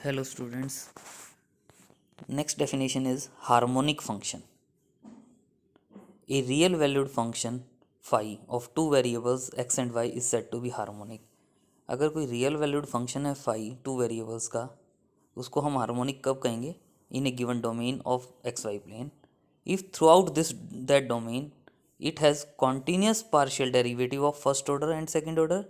Hello students. Next definition is harmonic function. A real valued function phi of two variables x and y is said to be harmonic. अगर कोई real valued function है phi two variables का, उसको हम harmonic कब कहेंगे? In a given domain of x y plane if throughout this that domain it has continuous partial derivative of first order and second order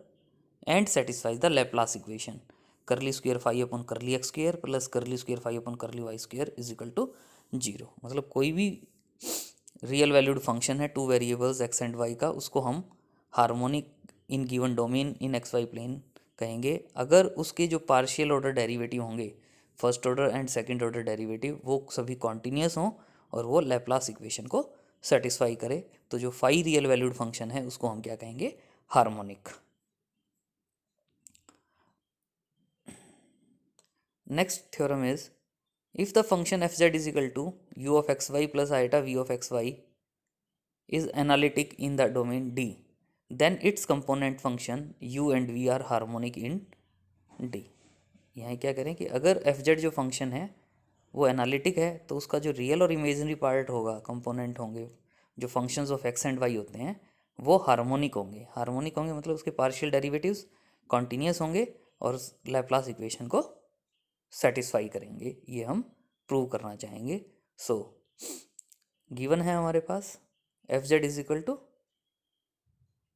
and satisfies the Laplace equation curly square phi upon curly x square plus curly square phi upon curly y square is equal to zero. मतलब कोई भी real valued function है two variables x and y का, उसको हम harmonic in given domain in x y plane कहेंगे अगर उसके जो पार्शियल ऑर्डर डेरिवेटिव होंगे, first order and second order derivative, वो सभी कॉन्टीन्यूस हों और वो लैप्लास इक्वेशन को सेटिस्फाई करे। तो जो फाई रियल वैल्यूड फंक्शन है उसको हम क्या कहेंगे? Harmonic. Next theorem is, if the function fz is equal to u of xy plus iota v of xy is analytic in the domain D, then its component function u and v are harmonic in D। यहाँ क्या करें कि अगर fz जो function है वो analytic है तो उसका जो रियल और इमेजिनरी पार्ट होगा, कंपोनेंट होंगे, जो functions of x and y होते हैं वो हार्मोनिक होंगे। हार्मोनिक होंगे मतलब उसके पार्शियल डेरिवेटिव्स कॉन्टीन्यूस होंगे और लैप्लास इक्वेशन को सेटिस्फाई करेंगे। ये हम प्रूव करना चाहेंगे। सो गिवन है हमारे पास f z is equal to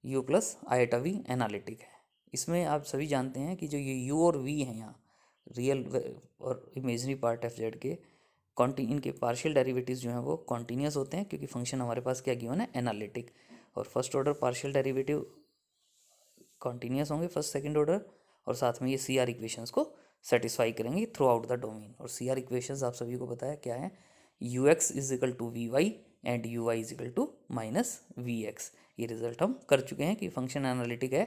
u plus iota v analytic है। इसमें आप सभी जानते हैं कि जो ये यू और वी हैं यहाँ रियल और इमेजनरी पार्ट एफ जेड के इनके पार्शियल डेरिवेटिव्स जो हैं वो कॉन्टीन्यूस होते हैं क्योंकि फंक्शन हमारे पास क्या गिवन है? एनालिटिक। और first order partial derivative continuous होंगे फर्स्ट सेकेंड ऑर्डर, और साथ में ये सी आर इक्वेशंस को सेटिस्फाई करेंगे थ्रू आउट द डोमेन। और सी आर इक्वेशंस आप सभी को पता है क्या है? U x is equal to v y and u y is equal to minus v x. ये रिजल्ट हम कर चुके हैं कि फंक्शन एनालिटिक है।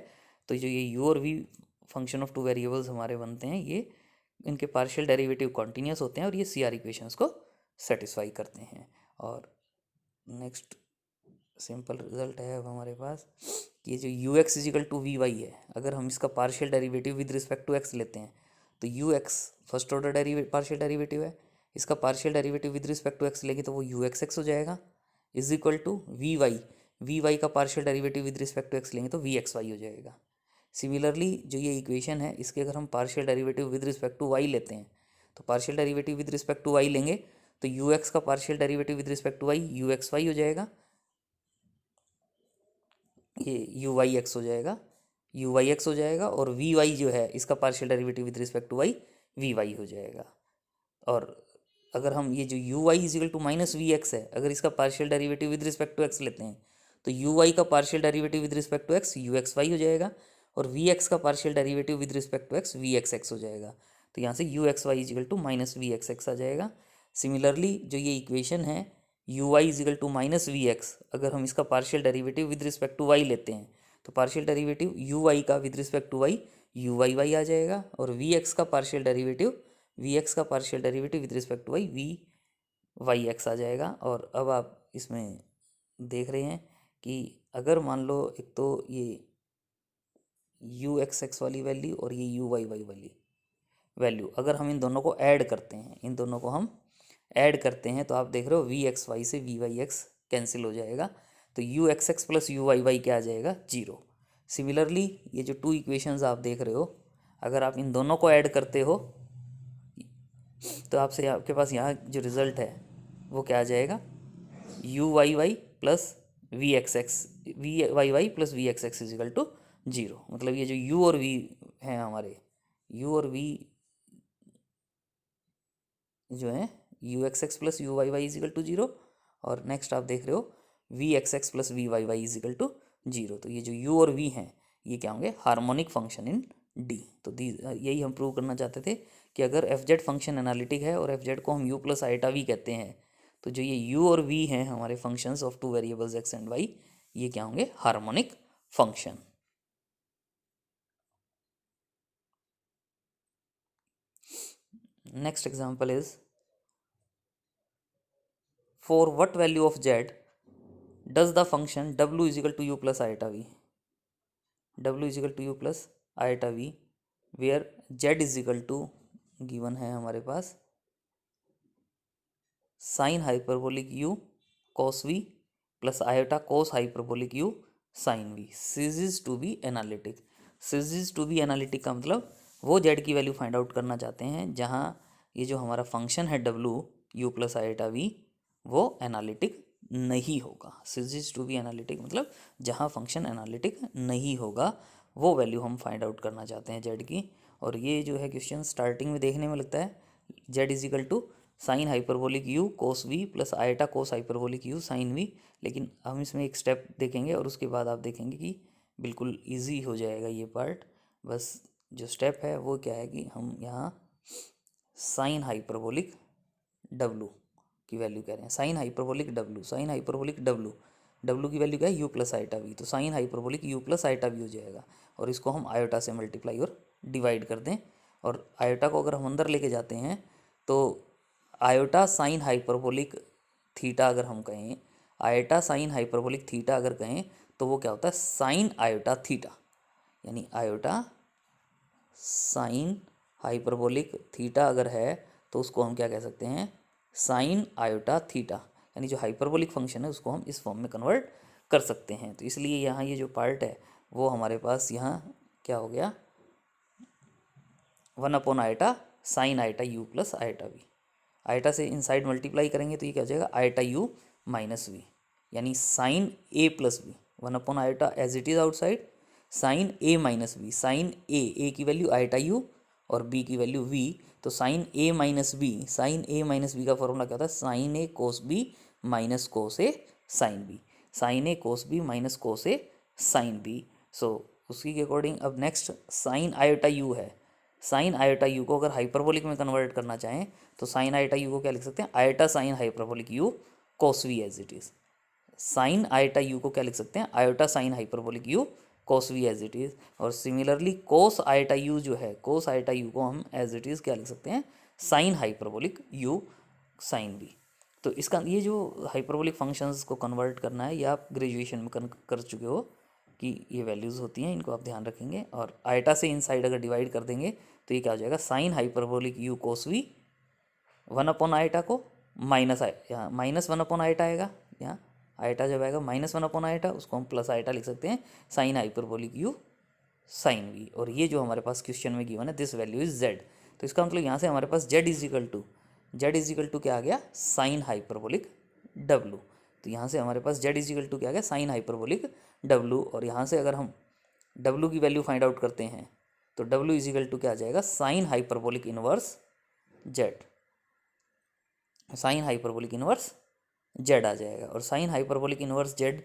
तो जो ये यू और v function of two variables हमारे बनते हैं, ये इनके पार्शियल डेरिवेटिव कॉन्टीन्यूस होते हैं और ये सी आर इक्वेशंस को सेटिस्फाई करते हैं। और नेक्स्ट सिंपल रिजल्ट है अब हमारे पास कि ये जो u x is equal to v y है, अगर हम इसका partial derivative with respect to x लेते हैं तो u x first order partial derivative है, इसका partial derivative with respect to x लेंगे तो वो यू एक्स एक्स हो जाएगा is equal to v y का partial derivative with respect to x लेंगे तो वी एक्स वाई हो जाएगा। सिमिलरली जो ये इक्वेशन है इसके अगर हम partial derivative with respect to y लेते हैं तो partial derivative with respect to y लेंगे तो यू एक्स का partial derivative with respect to y u x y हो जाएगा, ये यू वाई एक्स हो जाएगा, यू वाई एक्स हो जाएगा। और वी वाई जो है इसका partial derivative with respect to y v y हो जाएगा। और अगर हम ये जो u y is equal to minus v x है, अगर इसका partial derivative with respect to x लेते हैं तो यू वाई का partial derivative with respect to x u x y हो जाएगा और वी एक्स का partial derivative with respect to x v x x हो जाएगा। तो यहाँ से you x y is equal to minus v x x आ जाएगा। सिमिलरली जो ये इक्वेशन है u y is equal to minus v x, अगर हम इसका partial derivative with respect to y लेते हैं तो पार्शियल डेरिवेटिव यू वाई का with respect to y u y y आ जाएगा और वी एक्स का partial derivative with respect to y v y x आ जाएगा। और अब आप इसमें देख रहे हैं कि अगर मान लो एक तो ये यू एक्स एक्स वाली वैल्यू और ये यू वाई वाई वाली वैल्यू अगर हम इन दोनों को ऐड करते हैं, इन दोनों को हम ऐड करते हैं तो आप देख रहे हो वी एक्स वाई से वी वाई एक्स कैंसिल हो जाएगा तो u x x plus u y y क्या आ जाएगा? जीरो। सिमिलरली ये जो टू इक्वेशंस आप देख रहे हो अगर आप इन दोनों को ऐड करते हो तो आपसे आपके पास यहाँ जो रिज़ल्ट है वो क्या आ जाएगा? U y y plus v x x v y y plus v x x is equal to zero. मतलब ये जो यू और वी हैं हमारे, यू और वी जो है u x x plus u y y is equal to zero और नेक्स्ट आप देख रहे हो v x x plus v y y is equal to zero. तो ये जो यू और वी हैं ये क्या होंगे? Harmonic function in D. तो यही हम प्रूव करना चाहते थे कि अगर एफ जेड फंक्शन एनालिटिक है और एफ जेड को हम यू प्लस आईटा वी कहते हैं तो जो ये यू और वी हैं हमारे functions of two variables x and y, ये क्या होंगे? Harmonic function. Next example is for what value of z does the function w is equal to u plus iota v, w is equal to u plus iota v, where z is equal to given है हमारे पास sine hyperbolic u cos v plus iota cos hyperbolic u sine v, ceases to be analytic. Ceases to be analytic का मतलब वो Z की value find out करना चाहते हैं जहाँ ये जो हमारा फंक्शन है डब्लू यू प्लस आयोटा वी वो एनालिटिक नहीं होगा। सीजीज टू बी एनालिटिक मतलब जहाँ फंक्शन एनालिटिक नहीं होगा वो वैल्यू हम फाइंड आउट करना चाहते हैं जेड की। और ये जो है क्वेश्चन स्टार्टिंग में देखने में लगता है z is equal to sine hyperbolic u cos v plus iota cos hyperbolic u sine v, लेकिन हम इसमें एक स्टेप देखेंगे और उसके बाद आप देखेंगे कि बिल्कुल इजी हो जाएगा ये पार्ट। बस जो स्टेप है वो क्या है कि हम यहाँ साइन हाइपरबोलिक डब्लू की वैल्यू कह रहे हैं, sine hyperbolic W, sine hyperbolic W, W की वैल्यू क्या है यू प्लस आयटा वी, तो sine hyperbolic U plus iota V हो जाएगा। और इसको हम आयोटा से मल्टीप्लाई और डिवाइड कर दें, और आयोटा को अगर हम अंदर लेके जाते हैं तो आयोटा साइन हाइपरबोलिक थीटा अगर हम कहें, आयोटा साइन हाइपरबोलिक थीटा अगर कहें तो वो क्या होता है साइन आयोटा थीटा, यानी आयोटा साइन हाइपरबोलिक थीटा अगर है तो उसको हम क्या कह सकते हैं साइन आयोटा थीटा, यानी जो हाइपरबोलिक फंक्शन है उसको हम इस फॉर्म में कन्वर्ट कर सकते हैं। तो इसलिए यहाँ ये जो पार्ट है वो हमारे पास यहाँ क्या हो गया 1 upon iota sine iota u plus iota v, iota से इनसाइड मल्टीप्लाई करेंगे तो ये क्या हो जाएगा आयटा यू माइनस वी, यानी sine a plus b, 1 upon iota as it is outside sine a minus b, sine a की value iota u और बी की वैल्यू वी, तो sine a minus b, sine a minus b का formula क्या होता है sine a cos B minus cos A sine B, sine a cos B minus cos A sine B. सो उसी के according अब next sign iota you है, sign iota u को अगर हाइपरबोलिक में कन्वर्ट करना चाहें तो साइन आयोटा यू को क्या लिख सकते हैं iota sine hyperbolic u cos v as it is, sine iota u को क्या लिख सकते हैं iota sine hyperbolic u cos v as it is. और सिमिलरली कोस आयोटा यू जो है कोस आयोटा यू को हम एज इट इज़ क्या लिख सकते हैं sine hyperbolic u sine v. तो इसका ये जो हाइपरबोलिक फंक्शंस को कन्वर्ट करना है ये आप ग्रेजुएशन में कर चुके हो कि ये वैल्यूज़ होती हैं, इनको आप ध्यान रखेंगे। और आयटा से इनसाइड अगर डिवाइड कर देंगे तो ये क्या हो जाएगा sine hyperbolic u cos v 1 upon iota को माइनस यहाँ -1 अपॉन आयटा आएगा, यहाँ आयटा जब आएगा -1 अपॉन आयटा उसको हम प्लस आयटा लिख सकते हैं sine hyperbolic u sine v. और ये जो हमारे पास क्वेश्चन में गिवन है दिस वैल्यू इज जेड, तो इसका मतलब यहाँ से हमारे पास जेड इज इक्वल टू क्या आ गया साइन हाइपरबोलिक डब्लू, तो यहाँ से हमारे पास जेड इज इक्वल टू क्या आ गया साइन हाइपरबोलिक डब्लू। और यहाँ से अगर हम डब्लू की वैल्यू फाइंड आउट करते हैं तो डब्लू इज इक्वल टू क्या आ जाएगा sine hyperbolic inverse z, sine hyperbolic inverse z आ जाएगा। और साइन हाइपरबोलिक इनवर्स जेड,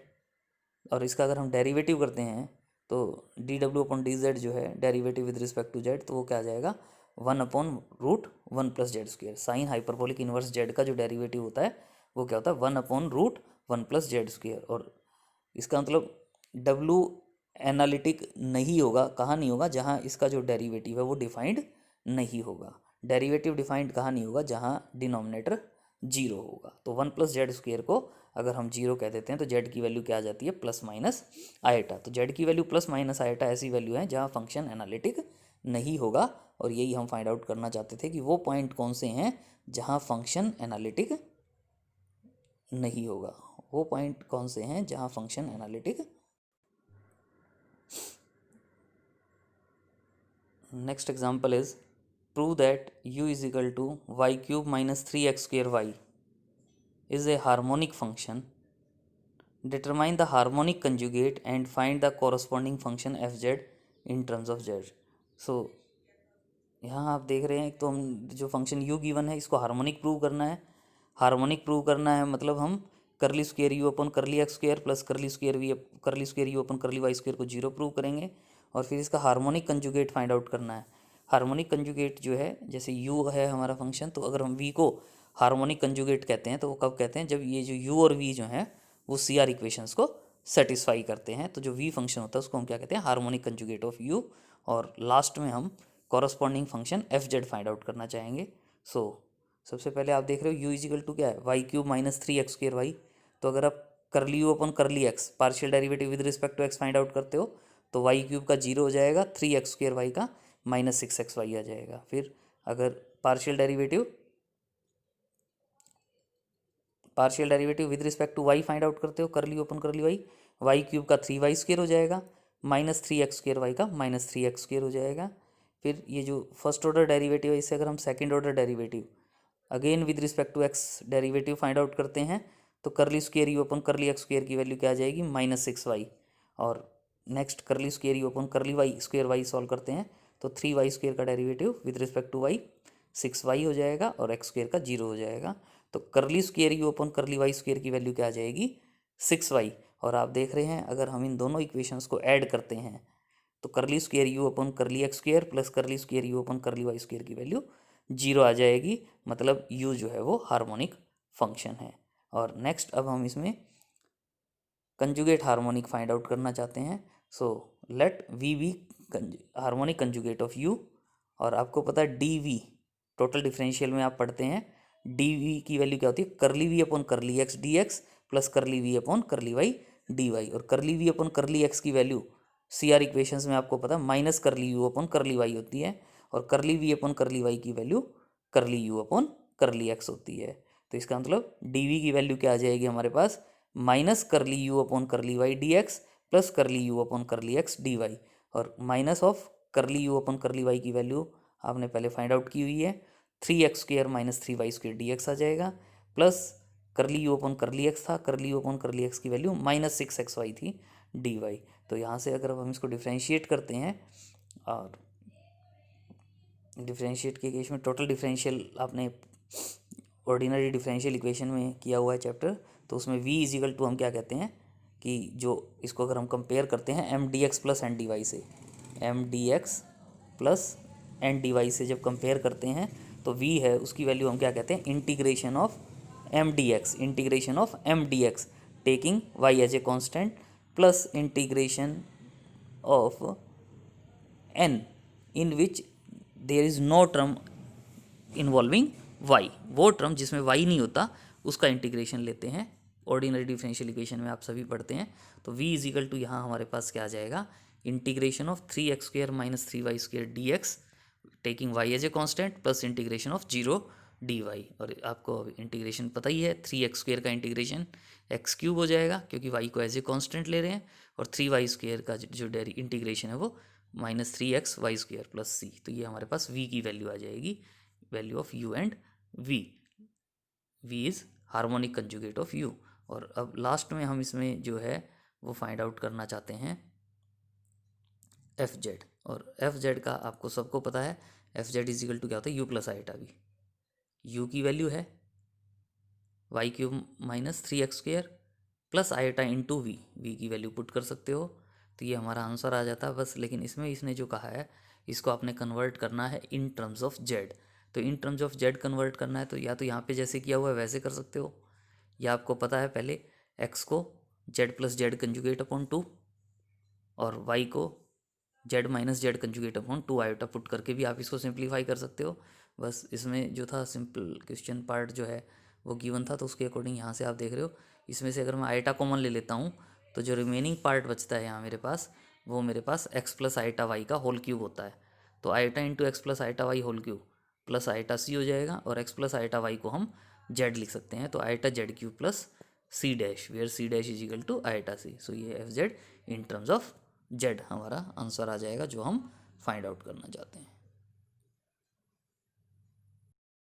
और इसका अगर हम डेरिवेटिव करते हैं तो डी डब्ल्यू अपॉन डी जेड जो है derivative with respect to z, तो वो क्या आ जाएगा 1/√1 plus z square. Sine hyperbolic inverse z का जो डेरिवेटिव होता है वो क्या होता है 1/√1 प्लस जेड स्क्वेयर। और इसका मतलब डब्लू एनालिटिक नहीं होगा, कहाँ नहीं होगा जहाँ इसका जो डेरिवेटिव है वो डिफाइंड नहीं होगा। डेरिवेटिव डिफाइंड कहाँ नहीं होगा जहाँ डिनोमिनेटर जीरो होगा। तो 1 प्लस जेड स्क्वेयर को अगर हम जीरो कह देते हैं तो जेड की वैल्यू क्या आ जाती है प्लस माइनस आयटा। तो जेड की वैल्यू प्लस माइनस आयटा ऐसी वैल्यू है जहाँ फंक्शन एनालिटिक नहीं होगा, और यही हम फाइंड आउट करना चाहते थे कि वो पॉइंट कौन से हैं जहाँ फंक्शन एनालिटिक नहीं होगा, वो पॉइंट कौन से हैं जहाँ function analytic. Next example is prove that u is equal to y cube minus 3x square y is a harmonic function. Determine the harmonic conjugate and find the corresponding function fz in terms of z. So यहाँ आप देख रहे हैं एक तो हम जो function u given है इसको हार्मोनिक प्रूव करना है। हार्मोनिक प्रूव करना है मतलब हम करली square u upon curly x square plus curly square u upon curly y square को जीरो प्रूव करेंगे, और फिर इसका हार्मोनिक कंजुगेट फाइंड आउट करना है। हार्मोनिक कंजुगेट जो है जैसे u है हमारा फंक्शन, तो अगर हम v को हार्मोनिक कंजुगेट कहते हैं तो वो कब कहते हैं जब ये जो u और v जो हैं वो CR इक्वेशंस को सेटिस्फाई करते हैं। तो जो v फंक्शन होता है उसको हम क्या कहते हैं हार्मोनिक कंजुगेट ऑफ u। और लास्ट में हम corresponding function fz find out करना चाहेंगे। सो सबसे पहले आप देख रहे हो u इज इक्वल टू क्या है y cube minus 3x square y, तो अगर आप curly u upon curly x partial derivative with respect to x find out करते हो तो वाई क्यूब का जीरो हो जाएगा, 3x स्क्वेयर वाई का -6xy आ जाएगा। फिर अगर partial derivative with respect to y find out करते हो, करली ओपन करली वाई क्यूब का 3y² हो जाएगा, माइनस 3x² वाई का माइनस 3x² हो जाएगा। फिर ये जो फर्स्ट ऑर्डर डेरिवेटिव है, इससे अगर हम second order derivative again with respect to x derivative find out करते हैं, तो करली स्क्वेयर यू ओपन करली x² की वैल्यू क्या आ जाएगी, -6y। और नेक्स्ट करली स्क्वेयर यू ओपन करली y² सॉल्व करते हैं, तो 3y² का derivative with respect to y 6y हो जाएगा और x² का 0 हो जाएगा। तो करली स्क्वेयर यू ओपन करली y² की वैल्यू क्या आ जाएगी, 6y। और आप देख रहे हैं अगर हम इन दोनों इक्वेशंस को ऐड करते हैं तो करली स्क्वेयर यू ओपन करली x² plus curly square you open करली y² की वैल्यू 0 आ जाएगी, मतलब u जो है वो हार्मोनिक फंक्शन है। और नेक्स्ट अब हम इसमें कंजुगेट हार्मोनिक फाइंड आउट करना चाहते हैं। So let v be harmonic conjugate of u। और आपको पता है dv टोटल डिफरेंशियल में आप पढ़ते हैं dv की वैल्यू क्या होती है, करली v अपॉन करली x dx प्लस करली v अपॉन करली y dy। और करली v अपॉन करली x की वैल्यू CR इक्वेशंस में आपको पता है माइनस करली u अपॉन करली y होती है, और करली v अपॉन करली y की वैल्यू करली u अपॉन करली x होती है। तो इसका मतलब dv की वैल्यू क्या आ जाएगी हमारे पास, माइनस करली u अपॉन करली y dx प्लस करली u अपॉन करली x dy। और माइनस ऑफ करली u अपॉन करली y की वैल्यू आपने पहले फाइंड आउट की हुई है, 3x² माइनस 3y² dx आ जाएगा, प्लस करली यू ओपन करली x था, करली यू ओपन करली x की वैल्यू -6xy थी dy। तो यहाँ से अगर हम इसको डिफ्रेंशिएट करते हैं, और डिफ्रेंशिएट के केस में टोटल डिफरेंशियल आपने ऑर्डिनरी डिफरेंशियल इक्वेशन में किया हुआ है चैप्टर, तो उसमें v इजिकल टू हम क्या कहते हैं कि जो इसको अगर हम कंपेयर करते हैं m d x plus n d y से, m d x plus n d y से जब कंपेयर करते हैं तो v है उसकी वैल्यू हम क्या कहते हैं, integration of m d x taking y as a constant plus integration of n in which there is no term involving y। वो टर्म जिसमें y नहीं होता उसका इंटीग्रेशन लेते हैं, ऑर्डिनरी डिफरेंशियल इक्वेशन में आप सभी पढ़ते हैं। तो v इजिकल टू यहाँ हमारे पास क्या आ जाएगा, integration of 3x² minus 3y² dx taking y as a constant plus integration of 0 dy। और आपको इंटीग्रेशन पता ही है, 3x² का इंटीग्रेशन x³ हो जाएगा क्योंकि y को एज ए कॉन्स्टेंट ले रहे हैं, और 3y² का जो इंटीग्रेशन है वो -3xy² प्लस c। तो ये हमारे पास v की वैल्यू आ जाएगी, value of u and v। v is harmonic conjugate of u। और अब लास्ट में हम इसमें जो है वो फाइंड आउट करना चाहते हैं एफ जेड। और एफ जेड का आपको सबको पता है, एफ जेड इजिकल टू क्या होता है, u plus iota v। u की वैल्यू है y³ minus 3x² plus iota into v, v की वैल्यू पुट कर सकते हो तो ये हमारा आंसर आ जाता है बस। लेकिन इसमें इसने जो कहा है इसको आपने कन्वर्ट करना है इन टर्म्स ऑफ जेड। तो in terms of z convert करना है तो या तो यहाँ पे जैसे किया हुआ है वैसे कर सकते हो, या आपको पता है पहले x को Z plus Z conjugate upon 2 और y को Z minus Z conjugate upon 2 iota put करके भी आप इसको सिंप्लीफाई कर सकते हो। बस इसमें जो था सिंपल क्वेश्चन पार्ट जो है वो गिवन था, तो उसके अकॉर्डिंग यहाँ से आप देख रहे हो, इसमें से अगर मैं आइटा कॉमन ले लेता हूँ तो जो रिमेनिंग पार्ट बचता है यहाँ मेरे पास, वो मेरे पास x प्लस आइटा वाई का होल क्यूब होता है। तो iota into x plus iota y whole cube plus iota c हो जाएगा, और x प्लस आइटा वाई को हम जेड लिख सकते हैं, तो iota z cube plus c dash where c dash is equal to iota c. So ये f z in terms of z हमारा आंसर आ जाएगा जो हम फाइंड आउट करना चाहते हैं।